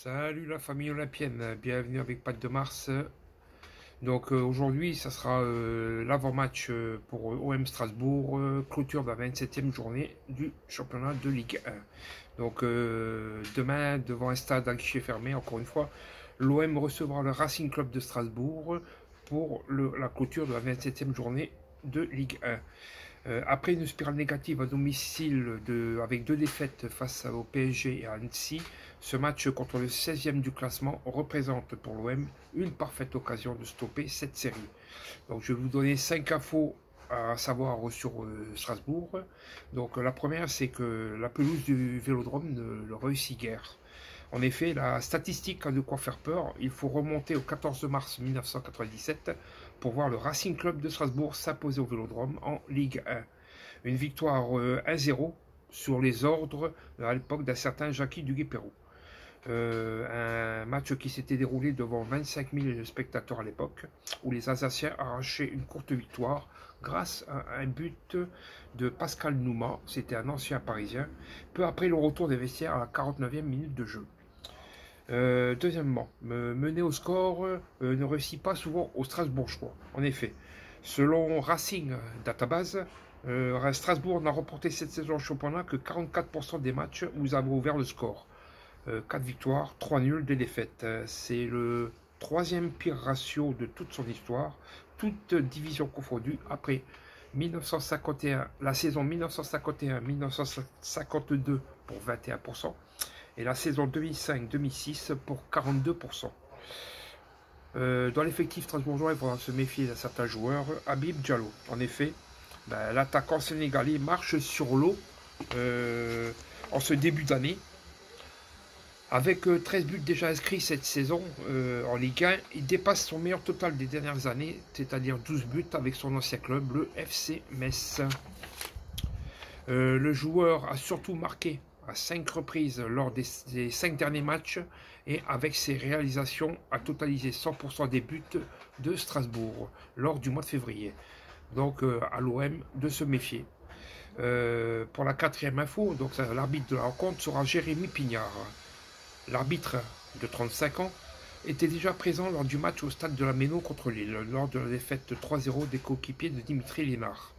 Salut la famille olympienne, bienvenue avec Pâtes de Mars. Donc aujourd'hui, ça sera l'avant-match pour OM Strasbourg, clôture de la 27e journée du championnat de Ligue 1. Donc demain, devant un stade à guichet fermé, encore une fois, l'OM recevra le Racing Club de Strasbourg pour la clôture de la 27e journée de Ligue 1. Après une spirale négative à domicile avec deux défaites face au PSG et à Annecy, ce match contre le 16e du classement représente pour l'OM une parfaite occasion de stopper cette série. Donc je vais vous donner 5 infos à savoir sur Strasbourg. Donc la première, c'est que la pelouse du Vélodrome ne le réussit guère. En effet, la statistique a de quoi faire peur. Il faut remonter au 14 mars 1997 pour voir le Racing Club de Strasbourg s'imposer au Vélodrome en Ligue 1. Une victoire 1-0 sur les ordres à l'époque d'un certain Jackie Duguay-Pérou. Un match qui s'était déroulé devant 25 000 spectateurs à l'époque, où les Alsaciens arrachaient une courte victoire grâce à un but de Pascal Nouma, c'était un ancien parisien, peu après le retour des vestiaires à la 49e minute de jeu. Deuxièmement, mener au score ne réussit pas souvent aux Strasbourgeois. En effet, selon Racing Database, Strasbourg n'a remporté cette saison au championnat que 44% des matchs où ils avaient ouvert le score. 4 victoires, 3 nuls, 2 défaites. C'est le troisième pire ratio de toute son histoire, toute division confondue, après 1951, la saison 1951-1952 pour 21%, et la saison 2005-2006 pour 42%. Dans l'effectif strasbourgeois, il faudra se méfier d'un certain joueur, Habib Diallo. En effet, l'attaquant sénégalais marche sur l'eau en ce début d'année. Avec 13 buts déjà inscrits cette saison en Ligue 1, il dépasse son meilleur total des dernières années, c'est-à-dire 12 buts avec son ancien club, le FC Metz. Le joueur a surtout marqué à 5 reprises lors des 5 derniers matchs et avec ses réalisations a totalisé 100% des buts de Strasbourg lors du mois de février. Donc à l'OM de se méfier. Pour la quatrième info, l'arbitre de la rencontre sera Jérémy Pignard. L'arbitre de 35 ans était déjà présent lors du match au stade de la Méno contre Lille, lors de la défaite 3-0 des coéquipiers de Dimitri Lénard.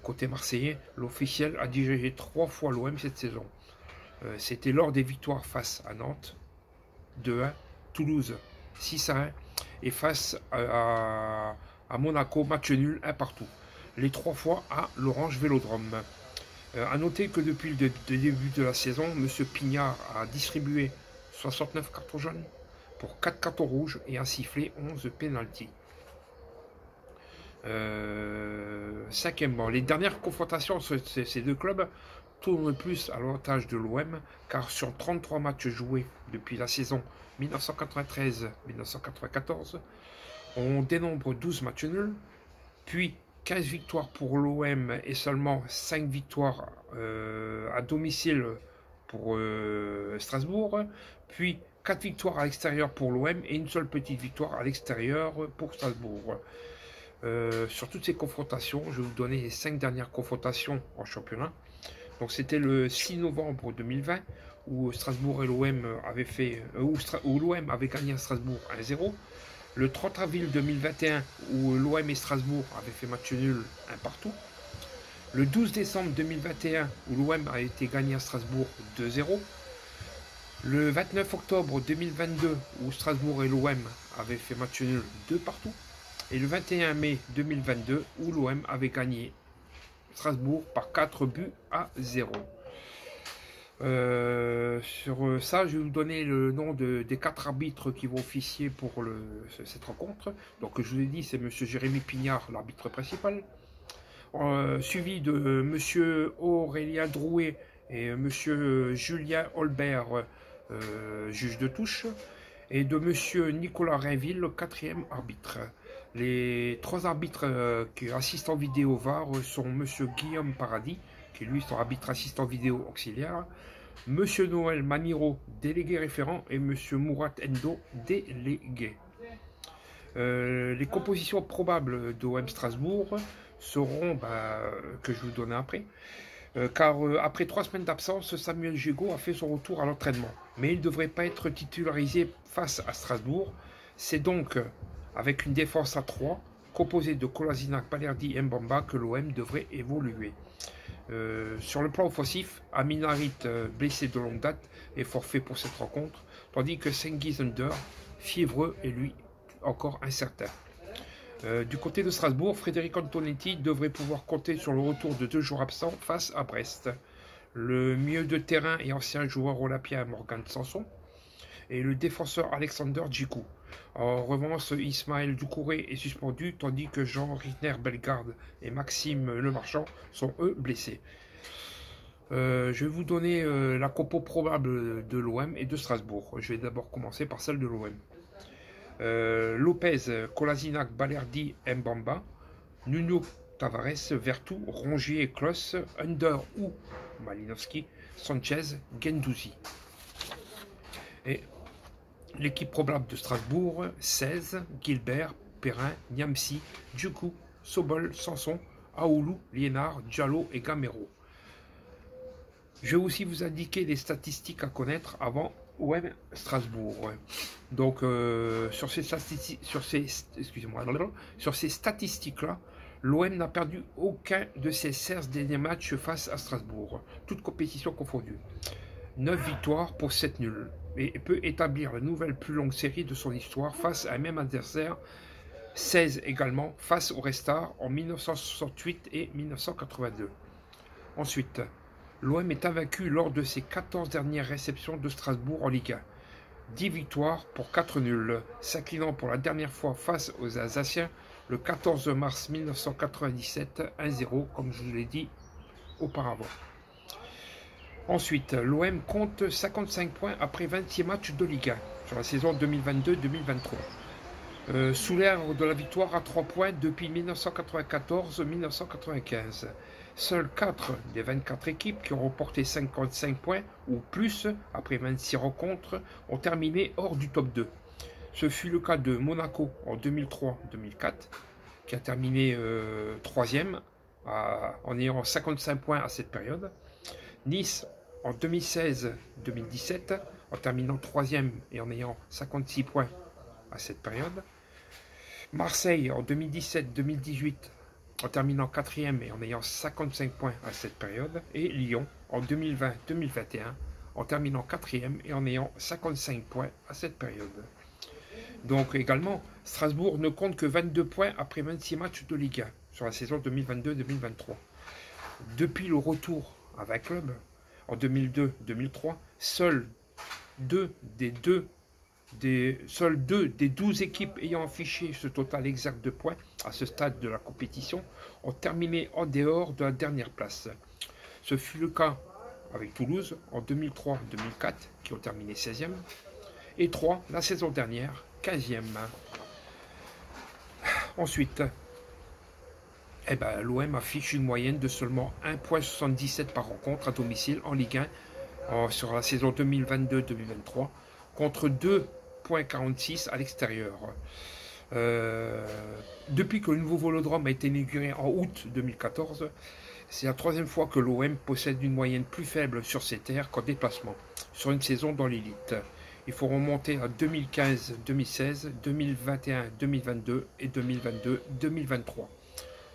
Côté marseillais, l'officiel a dirigé 3 fois l'OM cette saison. C'était lors des victoires face à Nantes 2-1, Toulouse 6-1 et face à Monaco, match nul 1 partout. Les 3 fois à l'Orange Vélodrome. A noter que depuis le début de la saison, M. Pignard a distribué 69 cartons jaunes pour 4 cartons rouges et a sifflé 11 pénaltys. Cinquièmement, les dernières confrontations entre ces deux clubs tournent plus à l'avantage de l'OM, car sur 33 matchs joués depuis la saison 1993-1994, on dénombre 12 matchs nuls, puis 15 victoires pour l'OM et seulement 5 victoires à domicile pour Strasbourg, puis 4 victoires à l'extérieur pour l'OM et une seule petite victoire à l'extérieur pour Strasbourg. Sur toutes ces confrontations, je vais vous donner les 5 dernières confrontations en championnat. Donc c'était le 6 novembre 2020 où Strasbourg et l'OM avaient fait, où l'OM avait gagné à Strasbourg 1-0. Le 30 avril 2021 où l'OM et Strasbourg avaient fait match nul 1 partout. Le 12 décembre 2021 où l'OM a été gagné à Strasbourg 2-0. Le 29 octobre 2022 où Strasbourg et l'OM avaient fait match nul 2 partout. Et le 21 mai 2022 où l'OM avait gagné Strasbourg par 4 buts à 0. Sur ça, je vais vous donner le nom des 4 arbitres qui vont officier pour cette rencontre. Donc, je vous ai dit, c'est M. Jérémy Pignard, l'arbitre principal, suivi de M. Aurélien Drouet et M. Julien Holbert, juge de touche, et de M. Nicolas Rainville, le 4e arbitre. Les 3 arbitres qui assistent en vidéo VAR sont M. Guillaume Paradis, qui lui est arbitre assistant vidéo auxiliaire, M. Noël Maniro, délégué référent, et M. Mourat Endo, délégué. Les compositions probables d'OM Strasbourg seront, que je vous donne après, car après 3 semaines d'absence, Samuel Gigot a fait son retour à l'entraînement. Mais il ne devrait pas être titularisé face à Strasbourg. C'est donc avec une défense à 3, composée de Kolasinac, Balerdi et Mbamba, que l'OM devrait évoluer. Sur le plan offensif, Amin Harit, blessé de longue date, est forfait pour cette rencontre, tandis que Cengiz Under, fiévreux, est lui encore incertain. Du côté de Strasbourg, Frédéric Antonetti devrait pouvoir compter sur le retour de 2 jours absents face à Brest. Le milieu de terrain et ancien joueur olympien Morgan Sanson et le défenseur Alexander Djikou. En revanche, Ismaël Doucouré est suspendu, tandis que Jean Rittner Bellegarde et Maxime Lemarchand sont eux blessés. Je vais vous donner la compo probable de l'OM et de Strasbourg. Je vais d'abord commencer par celle de l'OM. Lopez, Kolasinac, Balerdi, Mbamba, Nuno Tavares, Vertu, Rongier, Klos, Under ou Malinowski, Sanchez, Guendouzi. Et l'équipe probable de Strasbourg, 16, Gilbert, Perrin, Niamsi, Djikou, Sobol, Sanson, Aoulou, Liénard, Diallo et Gamero. Je vais aussi vous indiquer les statistiques à connaître avant OM Strasbourg. Donc sur ces statistiques-là, l'OM n'a perdu aucun de ses 16 derniers matchs face à Strasbourg, toutes compétitions confondues. 9 victoires pour 7 nuls, et peut établir la nouvelle plus longue série de son histoire face à un même adversaire, 16 également face au Red Star en 1968 et 1982. Ensuite, l'OM est invaincu lors de ses 14 dernières réceptions de Strasbourg en Ligue 1. 10 victoires pour 4 nuls, s'inclinant pour la dernière fois face aux Alsaciens le 14 mars 1997, 1-0, comme je vous l'ai dit auparavant. Ensuite, l'OM compte 55 points après 26 matchs de Ligue 1 sur la saison 2022-2023. Sous l'ère de la victoire à 3 points depuis 1994-1995. Seules 4 des 24 équipes qui ont remporté 55 points ou plus après 26 rencontres ont terminé hors du top 2. Ce fut le cas de Monaco en 2003-2004, qui a terminé 3e en ayant 55 points à cette période. Nice en 2016-2017, en terminant 3e et en ayant 56 points à cette période. Marseille en 2017-2018, en terminant 4e et en ayant 55 points à cette période. Et Lyon en 2020-2021, en terminant 4e et en ayant 55 points à cette période. Donc également, Strasbourg ne compte que 22 points après 26 matchs de Ligue 1 sur la saison 2022-2023. Depuis le retour avec club en 2002-2003, seules deux des 12 équipes ayant affiché ce total exact de points à ce stade de la compétition ont terminé en dehors de la dernière place. Ce fut le cas avec Toulouse en 2003-2004 qui ont terminé 16e et 3 la saison dernière 15e. Ensuite, l'OM affiche une moyenne de seulement 1,77 par rencontre à domicile en Ligue 1 sur la saison 2022-2023 contre 2,46 à l'extérieur. Depuis que le nouveau Vélodrome a été inauguré en août 2014, c'est la 3e fois que l'OM possède une moyenne plus faible sur ses terres qu'en déplacement, sur une saison dans l'élite. Il faut remonter à 2015-2016, 2021-2022 et 2022-2023.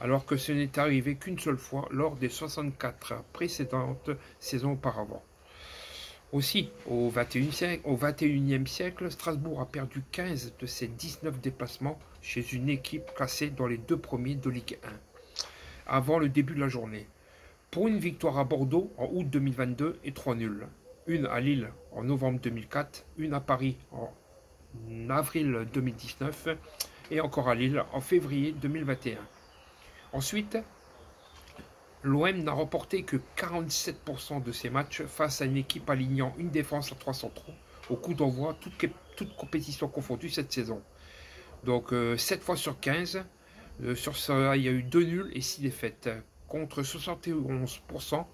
Alors que ce n'est arrivé qu'une seule fois lors des 64 précédentes saisons auparavant. Aussi, au XXIe siècle, Strasbourg a perdu 15 de ses 19 déplacements chez une équipe classée dans les 2 premiers de Ligue 1, avant le début de la journée. Pour une victoire à Bordeaux en août 2022 et 3 nuls. Une à Lille en novembre 2004, une à Paris en avril 2019 et encore à Lille en février 2021. Ensuite, l'OM n'a remporté que 47% de ses matchs face à une équipe alignant une défense à 3 centraux au coup d'envoi, toute compétition confondue cette saison. Donc 7 fois sur 15, sur ça il y a eu 2 nuls et 6 défaites, contre 71%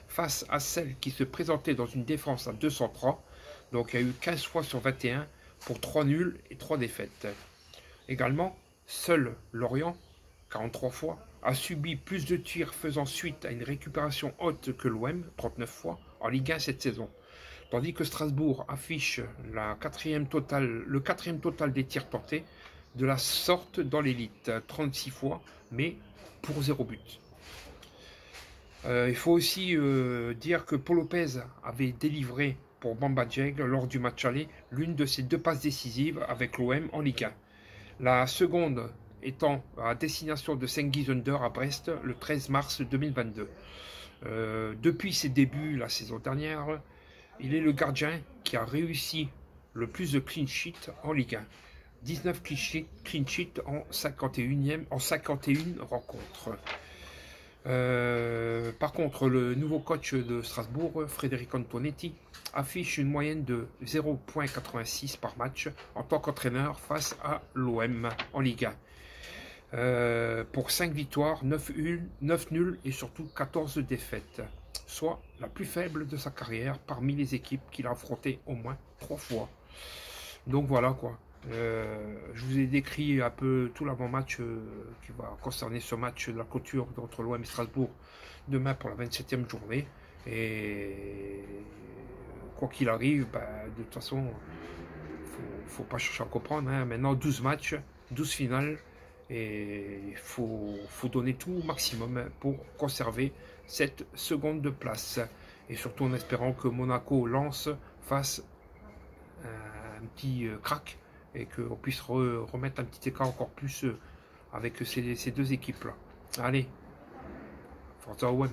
face à celle qui se présentait dans une défense à 2 centraux. Donc il y a eu 15 fois sur 21 pour 3 nuls et 3 défaites. Également, seul Lorient 43 fois, a subi plus de tirs faisant suite à une récupération haute que l'OM, 39 fois, en Ligue 1 cette saison. Tandis que Strasbourg affiche le quatrième total des tirs portés de la sorte dans l'élite, 36 fois, mais pour 0 but. Il faut aussi dire que Paul Lopez avait délivré pour Bamba Dieng lors du match aller l'une de ses 2 passes décisives avec l'OM en Ligue 1. La seconde étant à destination de Cengiz Under à Brest le 13 mars 2022. Depuis ses débuts la saison dernière, il est le gardien qui a réussi le plus de clean sheets en Ligue 1. 19 clean sheets en 51 rencontres. Par contre, le nouveau coach de Strasbourg, Frédéric Antonetti, affiche une moyenne de 0,86 par match en tant qu'entraîneur face à l'OM en Ligue 1. Pour 5 victoires, 9 nuls et surtout 14 défaites, soit la plus faible de sa carrière parmi les équipes qu'il a affrontées au moins 3 fois. Donc voilà quoi. Je vous ai décrit un peu tout l'avant-match qui va concerner ce match de la clôture entre l'OM et Strasbourg demain pour la 27e journée. Et quoi qu'il arrive, de toute façon, faut pas chercher à comprendre. Hein. Maintenant, 12 matchs, 12 finales. Et il faut donner tout au maximum pour conserver cette seconde place. Et surtout en espérant que Monaco-Lens fasse un petit crack et qu'on puisse remettre un petit écart encore plus avec ces 2 équipes-là. Allez, Forza OM.